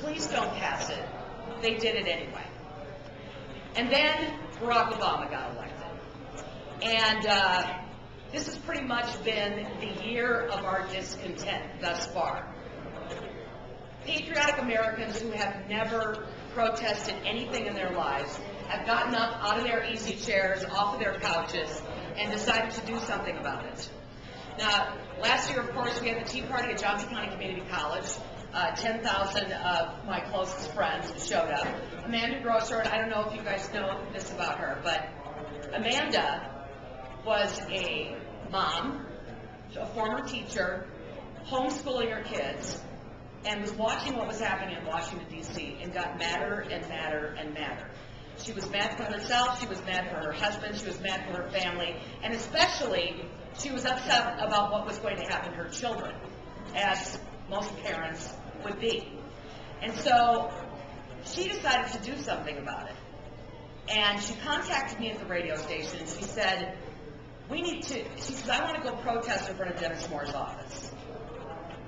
please don't pass it. They did it anyway. And then Barack Obama got elected. And this has pretty much been the year of our discontent thus far. Patriotic Americans who have never protested anything in their lives have gotten up out of their easy chairs, off of their couches, and decided to do something about it. Now, last year, of course, we had the Tea Party at Johnson County Community College. 10,000 of my closest friends showed up. Amanda Grosser, I don't know if you guys know this about her, but Amanda was a mom, a former teacher, homeschooling her kids, and was watching what was happening in Washington, D.C., and got madder and madder and madder. She was mad for herself, she was mad for her husband, she was mad for her family, and especially she was upset about what was going to happen to her children, as most parents would be. And so she decided to do something about it. And she contacted me at the radio station and she said, she says, I want to go protest in front of Dennis Moore's office.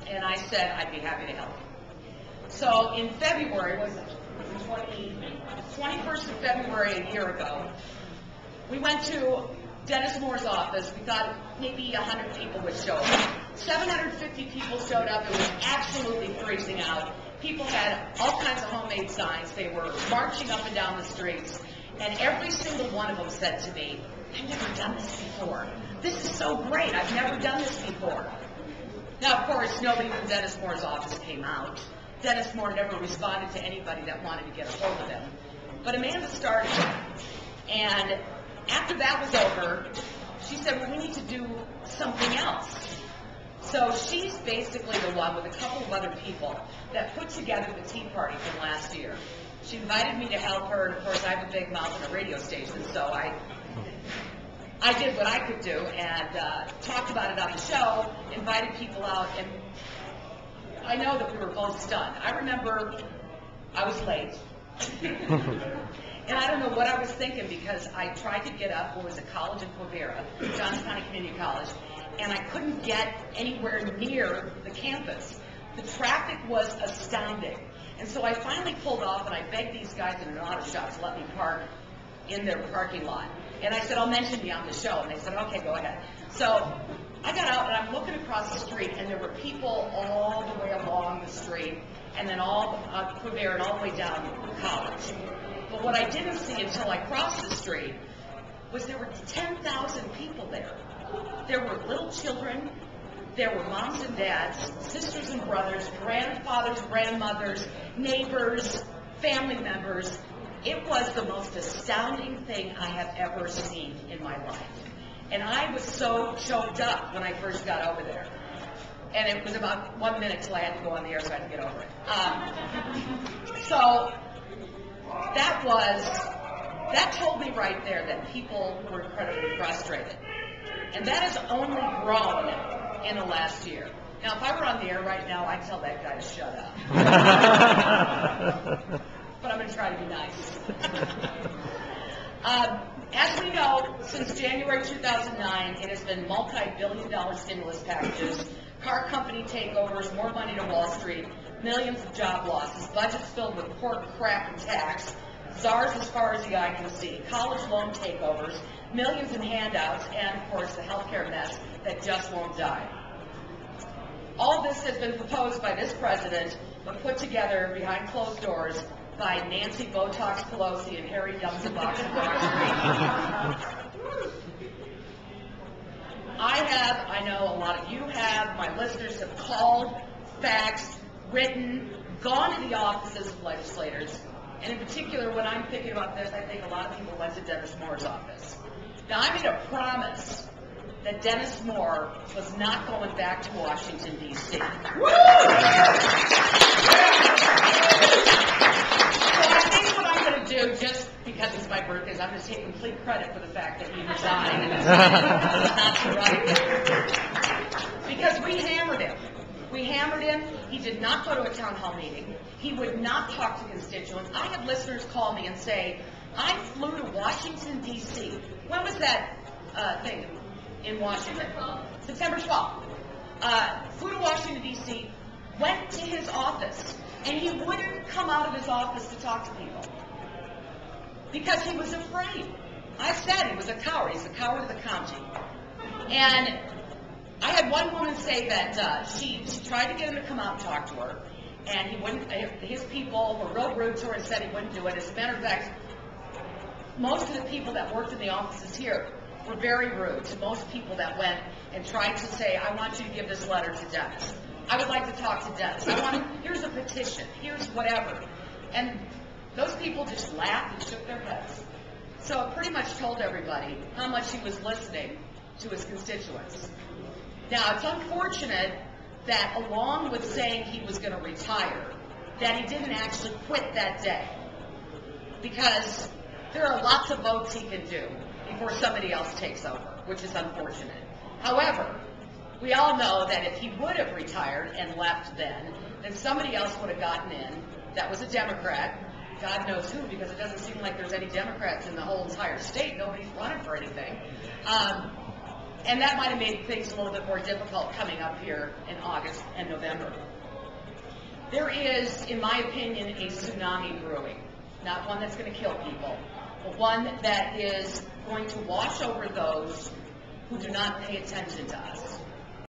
And I said, I'd be happy to help. So in February, was it 21st of February a year ago, we went to Dennis Moore's office. We thought maybe 100 people would show up. 750 people showed up. It was absolutely freezing out. People had all kinds of homemade signs. They were marching up and down the streets. And every single one of them said to me, I've never done this before. This is so great. I've never done this before. Now, of course, nobody from Dennis Moore's office came out. Dennis Moore never responded to anybody that wanted to get a hold of him. But Amanda started it. And after that was over, she said, well, we need to do something else. So she's basically the one, with a couple of other people, that put together the Tea Party from last year. She invited me to help her, and of course I have a big mouth and a radio station, so I did what I could do and talked about it on the show, invited people out, and I know that we were both stunned. I remember I was late. And I don't know what I was thinking, because I tried to get up. It was a college in Quivira, Johnson County Community College, and I couldn't get anywhere near the campus. The traffic was astounding. And so I finally pulled off, and I begged these guys in an auto shop to let me park in their parking lot. And I said, I'll mention you on the show. And they said, okay, go ahead. So I got out, and I'm looking across the street, and there were people all the way along the street, and then all Quivira and all the way down to college. But what I didn't see until I crossed the street was there were 10,000 people there. There were little children, there were moms and dads, sisters and brothers, grandfathers, grandmothers, neighbors, family members. It was the most astounding thing I have ever seen in my life. And I was so choked up when I first got over there. And it was about 1 minute till I had to go on the air, so I had to get over it. So that told me right there that people were incredibly frustrated. And that has only grown in the last year. Now, if I were on the air right now, I'd tell that guy to shut up. But I'm going to try to be nice. As we know, since January 2009, it has been multi-billion-dollar stimulus packages, car company takeovers, more money to Wall Street, millions of job losses, budgets filled with pork, crap, and tax, czars as far as the eye can see, college loan takeovers, millions in handouts, and, of course, the healthcare mess that just won't die. All this has been proposed by this president, but put together behind closed doors by Nancy Botox Pelosi and Harry Dumpsterbox and Mark Street. I know a lot of you have, my listeners have called, faxed, written, gone to the offices of legislators, and in particular, when I'm thinking about this, I think a lot of people went to Dennis Moore's office. Now, I made a promise that Dennis Moore was not going back to Washington, D.C. So I think what I'm going to do, just because it's my birthday, is I'm going to take complete credit for the fact that he resigned and it's not the right thing. Because we hammered him. We hammered him. He did not go to a town hall meeting. He would not talk to constituents. I had listeners call me and say, I flew to Washington, D.C. When was that thing in Washington? September 12th. Flew to Washington, D.C., went to his office, and he wouldn't come out of his office to talk to people because he was afraid. I said he was a coward. He's a coward of the county. And I had one woman say that she tried to get him to come out and talk to her, and he wouldn't. His people were real rude to her and said he wouldn't do it. As a matter of fact, most of the people that worked in the offices here were very rude to most people that went and tried to say, I want you to give this letter to Dennis. I would like to talk to Dennis. Here's a petition. Here's whatever. And those people just laughed and shook their heads. So it pretty much told everybody how much he was listening to his constituents. Now, it's unfortunate that along with saying he was going to retire, that he didn't actually quit that day. Because there are lots of votes he can do before somebody else takes over, which is unfortunate. However, we all know that if he would have retired and left then somebody else would have gotten in that was a Democrat, God knows who, because it doesn't seem like there's any Democrats in the whole entire state. Nobody's running for anything. And that might have made things a little bit more difficult coming up here in August and November. There is, in my opinion, a tsunami brewing. Not one that's going to kill people, but one that is going to wash over those who do not pay attention to us.